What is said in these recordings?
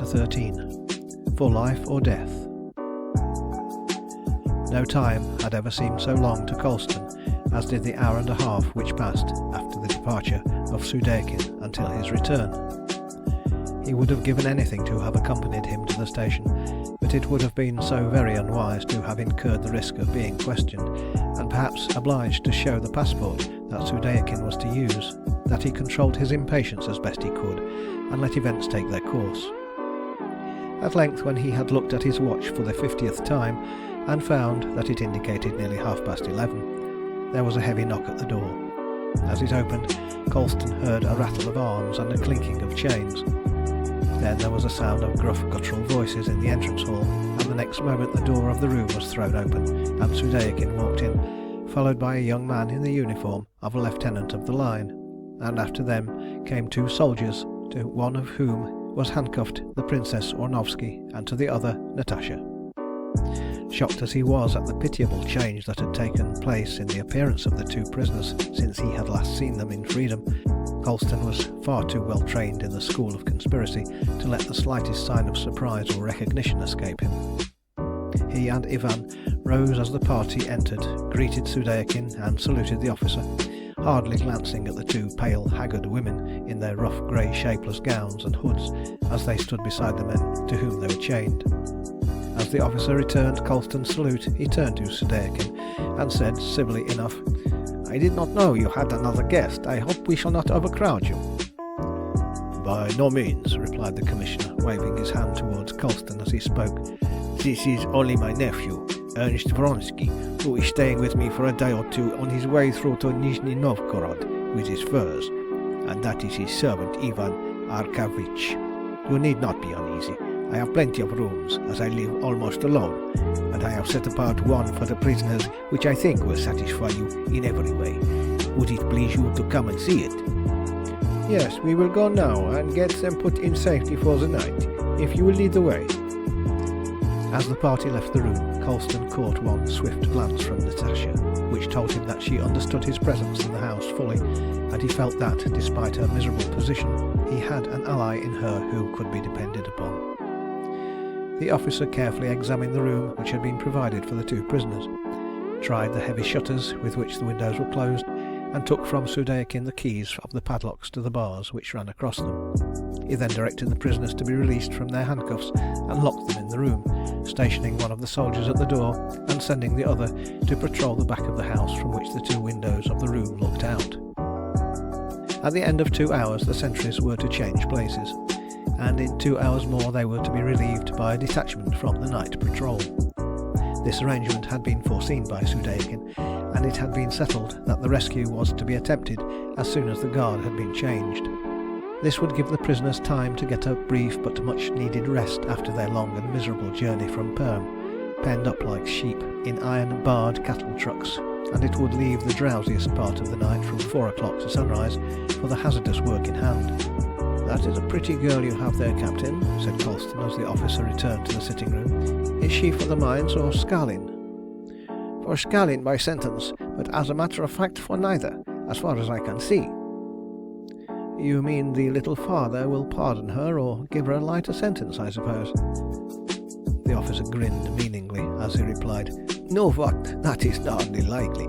Chapter 13. For Life or Death. No time had ever seemed so long to Colston as did the hour and a half which passed after the departure of Soudeikin until his return. He would have given anything to have accompanied him to the station, but it would have been so very unwise to have incurred the risk of being questioned, and perhaps obliged to show the passport that Soudeikin was to use, that he controlled his impatience as best he could, and let events take their course. At length, when he had looked at his watch for the 50th time, and found that it indicated nearly 11:30, there was a heavy knock at the door. As it opened, Colston heard a rattle of arms and a clinking of chains. Then there was a sound of gruff guttural voices in the entrance hall, and the next moment the door of the room was thrown open, and Soudeikin walked in, followed by a young man in the uniform of a lieutenant of the line, and after them came two soldiers, to one of whom was handcuffed the Princess Ornovsky, and to the other Natasha. Shocked as he was at the pitiable change that had taken place in the appearance of the two prisoners since he had last seen them in freedom, Colston was far too well trained in the school of conspiracy to let the slightest sign of surprise or recognition escape him. He and Ivan rose as the party entered, greeted Soudeikin and saluted the officer, hardly glancing at the two pale, haggard women in their rough grey shapeless gowns and hoods as they stood beside the men to whom they were chained. As the officer returned Colston's salute, he turned to Soudeikin and said civilly enough, "I did not know you had another guest. I hope we shall not overcrowd you." "By no means," replied the Commissioner, waving his hand towards Colston as he spoke. "This is only my nephew, Ernst Vronsky, who is staying with me for a day or two on his way through to Nizhny Novgorod with his furs, and that is his servant Ivan Arkavich. You need not be uneasy. I have plenty of rooms, as I live almost alone, and I have set apart one for the prisoners which I think will satisfy you in every way. Would it please you to come and see it?" "Yes, we will go now and get them put in safety for the night, if you will lead the way." As the party left the room, Colston caught one swift glance from Natasha, which told him that she understood his presence in the house fully, and he felt that, despite her miserable position, he had an ally in her who could be depended upon. The officer carefully examined the room which had been provided for the two prisoners, tried the heavy shutters with which the windows were closed, and took from Soudeikin the keys of the padlocks to the bars which ran across them. He then directed the prisoners to be released from their handcuffs and locked them in the room, stationing one of the soldiers at the door and sending the other to patrol the back of the house from which the two windows of the room looked out. At the end of 2 hours the sentries were to change places, and in 2 hours more they were to be relieved by a detachment from the night patrol. This arrangement had been foreseen by Soudeikin, and it had been settled that the rescue was to be attempted as soon as the guard had been changed. This would give the prisoners time to get a brief but much needed rest after their long and miserable journey from Perm, penned up like sheep in iron-barred cattle trucks, and it would leave the drowsiest part of the night from 4 o'clock to sunrise for the hazardous work in hand. "That is a pretty girl you have there, Captain," said Colston as the officer returned to the sitting room. "Is she for the mines or Stalin?" "For Stalin by sentence, but as a matter of fact for neither, as far as I can see." "You mean the little father will pardon her or give her a lighter sentence, I suppose?" The officer grinned meaningly as he replied, "No, what? That is hardly likely.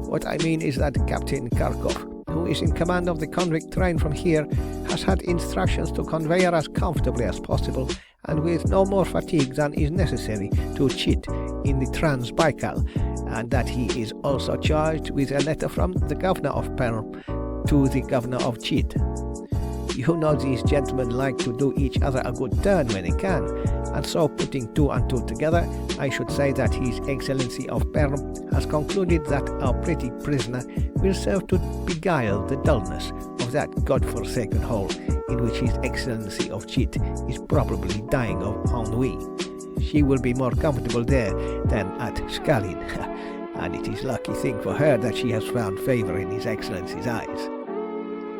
What I mean is that Captain Kharkov, who is in command of the convict train from here, has had instructions to convey her as comfortably as possible and with no more fatigue than is necessary to Chit in the Trans-Baikal, and that he is also charged with a letter from the governor of Perm to the governor of Chit. You know these gentlemen like to do each other a good turn when they can, and so putting two and two together, I should say that His Excellency of Perm has concluded that our pretty prisoner will serve to beguile the dullness of that god-forsaken hole in which His Excellency of Chit is probably dying of ennui. She will be more comfortable there than at Stalin, and it is a lucky thing for her that she has found favour in His Excellency's eyes."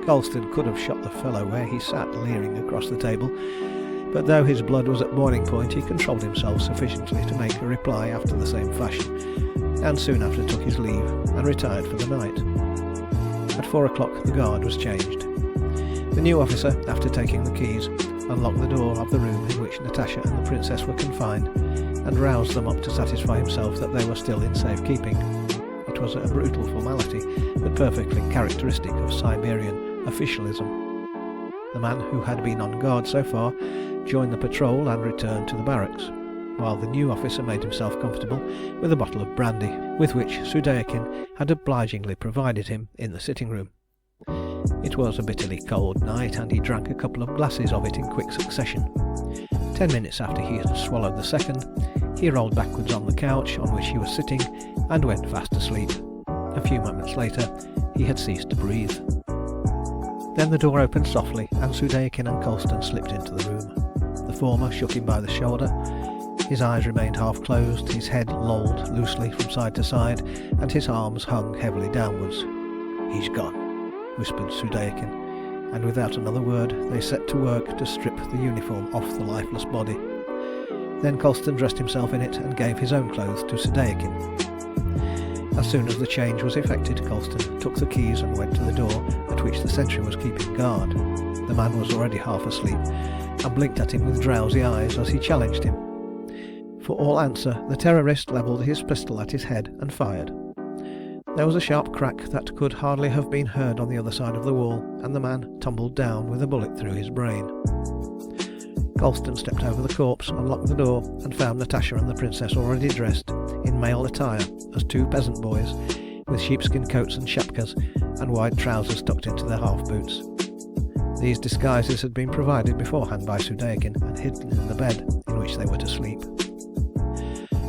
Colston could have shot the fellow where he sat leering across the table, but though his blood was at boiling point, he controlled himself sufficiently to make a reply after the same fashion, and soon after took his leave and retired for the night. At 4 o'clock the guard was changed. The new officer, after taking the keys, unlocked the door of the room in which Natasha and the princess were confined, and roused them up to satisfy himself that they were still in safe keeping. It was a brutal formality, but perfectly characteristic of Siberian officialism. The man who had been on guard so far joined the patrol and returned to the barracks, while the new officer made himself comfortable with a bottle of brandy, with which Sudeikin had obligingly provided him in the sitting room. It was a bitterly cold night, and he drank a couple of glasses of it in quick succession. 10 minutes after he had swallowed the second, he rolled backwards on the couch on which he was sitting and went fast asleep. A few moments later, he had ceased to breathe. Then the door opened softly, and Sudeikin and Colston slipped into the room. The former shook him by the shoulder. His eyes remained half closed, his head lolled loosely from side to side, and his arms hung heavily downwards. "He's gone," whispered Sudeikin, and without another word they set to work to strip the uniform off the lifeless body. Then Colston dressed himself in it and gave his own clothes to Sudeikin. As soon as the change was effected, Colston took the keys and went to the door at which the sentry was keeping guard. The man was already half asleep, and blinked at him with drowsy eyes as he challenged him. For all answer, the terrorist levelled his pistol at his head and fired. There was a sharp crack that could hardly have been heard on the other side of the wall, and the man tumbled down with a bullet through his brain. Colston stepped over the corpse, unlocked the door, and found Natasha and the princess already dressed in male attire as two peasant boys, with sheepskin coats and shapkas, and wide trousers tucked into their half boots. These disguises had been provided beforehand by Sudeikin and hidden in the bed in which they were to sleep.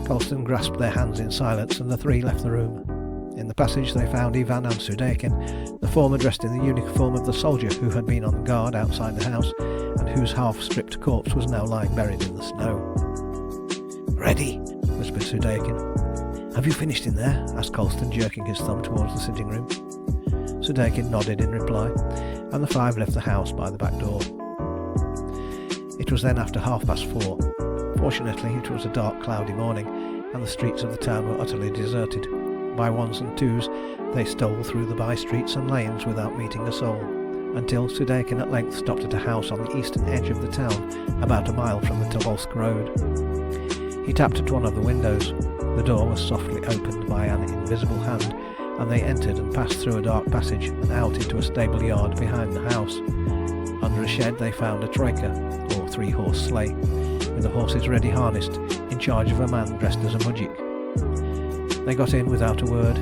Colston grasped their hands in silence, and the three left the room. In the passage they found Ivan and Sudeikin, the former dressed in the uniform of the soldier who had been on guard outside the house, and whose half-stripped corpse was now lying buried in the snow. "Ready?" whispered Sudeikin. "Have you finished in there?" asked Colston, jerking his thumb towards the sitting room. Sudeikin nodded in reply, and the five left the house by the back door. It was then after 4:30. Fortunately, it was a dark, cloudy morning, and the streets of the town were utterly deserted. By ones and twos, they stole through the by-streets and lanes without meeting a soul, until Sudeikin at length stopped at a house on the eastern edge of the town, about a mile from the Tobolsk road. He tapped at one of the windows. The door was softly opened by an invisible hand, and they entered and passed through a dark passage and out into a stable yard behind the house. Under a shed they found a troika, or three-horse sleigh, with the horses ready harnessed, in charge of a man dressed as a mujik. They got in without a word,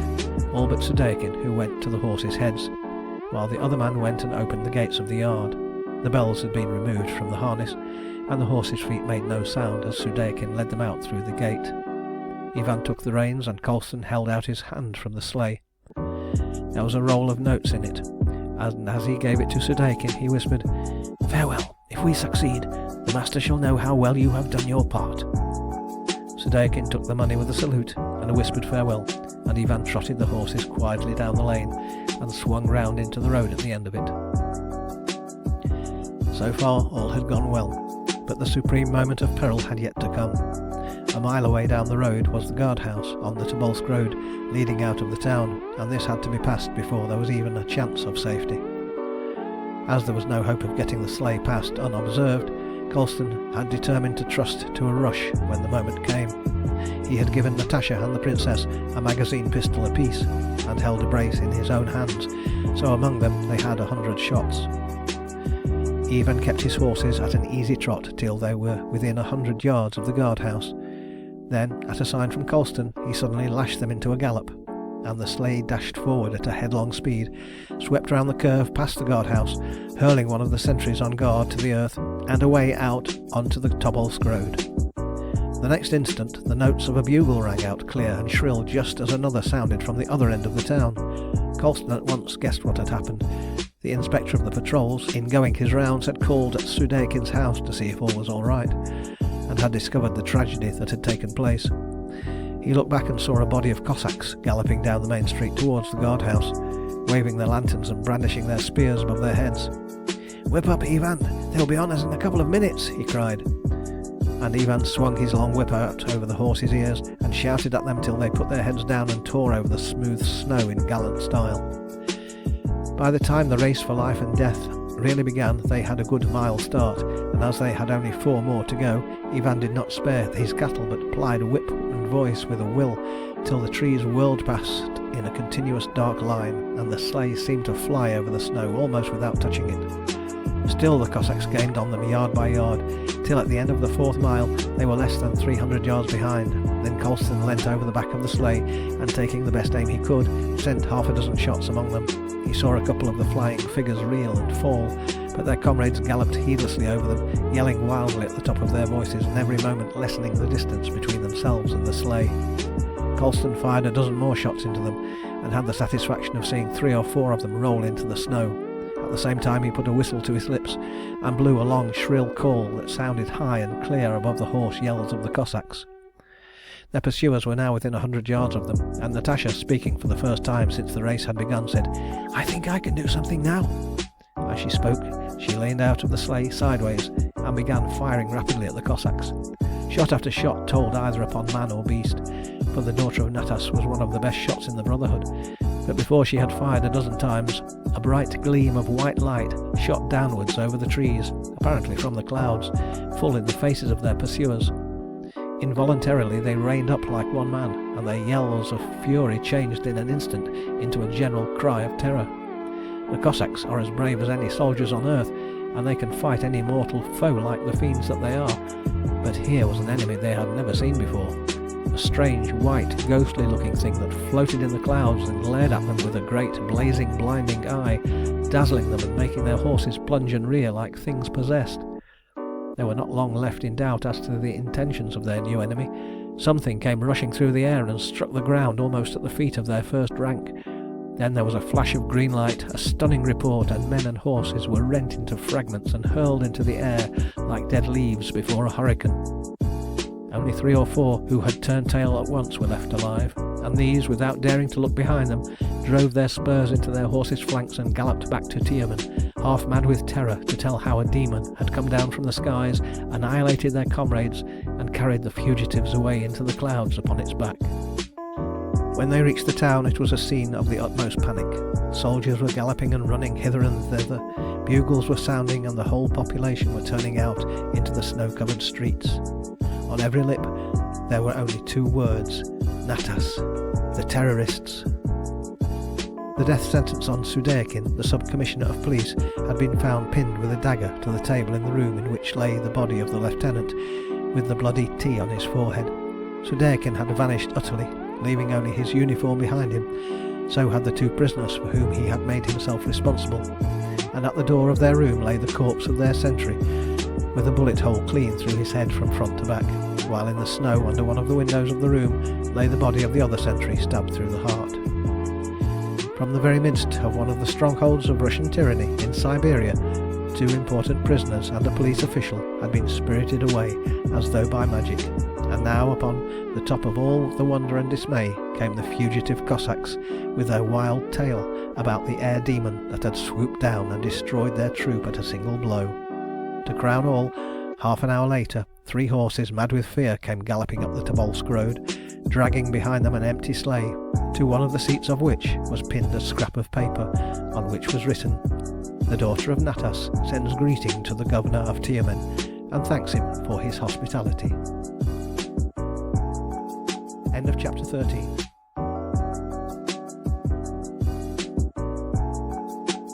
all but Sudeikin, who went to the horses' heads, while the other man went and opened the gates of the yard. The bells had been removed from the harness, and the horses' feet made no sound as Sudeikin led them out through the gate. Ivan took the reins, and Colston held out his hand from the sleigh. There was a roll of notes in it, and as he gave it to Sudeikin, he whispered, "Farewell. If we succeed, the master shall know how well you have done your part." Sudeikin took the money with a salute and a whispered farewell, and Ivan trotted the horses quietly down the lane and swung round into the road at the end of it. So far all had gone well, but the supreme moment of peril had yet to come. A mile away down the road was the guardhouse on the Tobolsk road leading out of the town, and this had to be passed before there was even a chance of safety. As there was no hope of getting the sleigh past unobserved, Colston had determined to trust to a rush when the moment came. He had given Natasha and the princess a magazine pistol apiece, and held a brace in his own hands, so among them they had 100 shots. Ivan kept his horses at an easy trot till they were within 100 yards of the guardhouse. Then, at a sign from Colston, he suddenly lashed them into a gallop, and the sleigh dashed forward at a headlong speed, swept round the curve past the guardhouse, hurling one of the sentries on guard to the earth, and away out onto the Tobolsk road. The next instant the notes of a bugle rang out clear and shrill just as another sounded from the other end of the town. Colston at once guessed what had happened. The inspector of the patrols, in going his rounds, had called at Sudeikin's house to see if all was all right, and had discovered the tragedy that had taken place. He looked back and saw a body of Cossacks galloping down the main street towards the guardhouse, waving their lanterns and brandishing their spears above their heads. "Whip up, Ivan! They'll be on us in a couple of minutes!" he cried. And Ivan swung his long whip out over the horses' ears and shouted at them till they put their heads down and tore over the smooth snow in gallant style. By the time the race for life and death really began, they had a good mile start, and and as they had only 4 more to go, Ivan did not spare his cattle but plied whip and voice with a will till the trees whirled past in a continuous dark line, and the sleigh seemed to fly over the snow almost without touching it. Still the Cossacks gained on them yard by yard, till at the end of the 4th mile they were less than 300 yards behind. Then Colston leant over the back of the sleigh, and taking the best aim he could, sent half a dozen shots among them. He saw a couple of the flying figures reel and fall, but their comrades galloped heedlessly over them, yelling wildly at the top of their voices, and every moment lessening the distance between themselves and the sleigh. Colston fired a dozen more shots into them, and had the satisfaction of seeing 3 or 4 of them roll into the snow. At the same time he put a whistle to his lips and blew a long shrill call that sounded high and clear above the hoarse yells of the Cossacks. Their pursuers were now within 100 yards of them, and Natasha, speaking for the first time since the race had begun, said, "I think I can do something now." As she spoke, she leaned out of the sleigh sideways and began firing rapidly at the Cossacks. Shot after shot told either upon man or beast, for the daughter of Natas was one of the best shots in the Brotherhood. But before she had fired a dozen times, a bright gleam of white light shot downwards over the trees, apparently from the clouds, full in the faces of their pursuers. Involuntarily they reined up like one man, and their yells of fury changed in an instant into a general cry of terror. The Cossacks are as brave as any soldiers on earth, and they can fight any mortal foe like the fiends that they are. But here was an enemy they had never seen before. A strange, white, ghostly looking thing that floated in the clouds and glared at them with a great, blazing, blinding eye, dazzling them and making their horses plunge and rear like things possessed. They were not long left in doubt as to the intentions of their new enemy. Something came rushing through the air and struck the ground almost at the feet of their first rank. Then there was a flash of green light, a stunning report, and men and horses were rent into fragments and hurled into the air like dead leaves before a hurricane. Only 3 or 4 who had turned tail at once were left alive, and these, without daring to look behind them, drove their spurs into their horses' flanks and galloped back to Tiaman, half mad with terror to tell how a demon had come down from the skies, annihilated their comrades, and carried the fugitives away into the clouds upon its back. When they reached the town it was a scene of the utmost panic. Soldiers were galloping and running hither and thither, bugles were sounding, and the whole population were turning out into the snow-covered streets. On every lip there were only 2 words: Natas, the terrorists. The death sentence on Sudekin, the sub-commissioner of police, had been found pinned with a dagger to the table in the room in which lay the body of the lieutenant, with the bloody T on his forehead. Sudekin had vanished utterly, leaving only his uniform behind him. So had the 2 prisoners for whom he had made himself responsible, and at the door of their room lay the corpse of their sentry, with a bullet hole clean through his head from front to back, while in the snow under one of the windows of the room lay the body of the other sentry stabbed through the heart. From the very midst of one of the strongholds of Russian tyranny in Siberia, 2 important prisoners and a police official had been spirited away as though by magic, and now upon the top of all the wonder and dismay came the fugitive Cossacks with their wild tale about the air demon that had swooped down and destroyed their troop at a single blow. To crown all, half an hour later, 3 horses mad with fear came galloping up the Tobolsk road, dragging behind them an empty sleigh, to one of the seats of which was pinned a scrap of paper, on which was written, "The daughter of Natas sends greeting to the governor of Tiamen, and thanks him for his hospitality." End of chapter 13.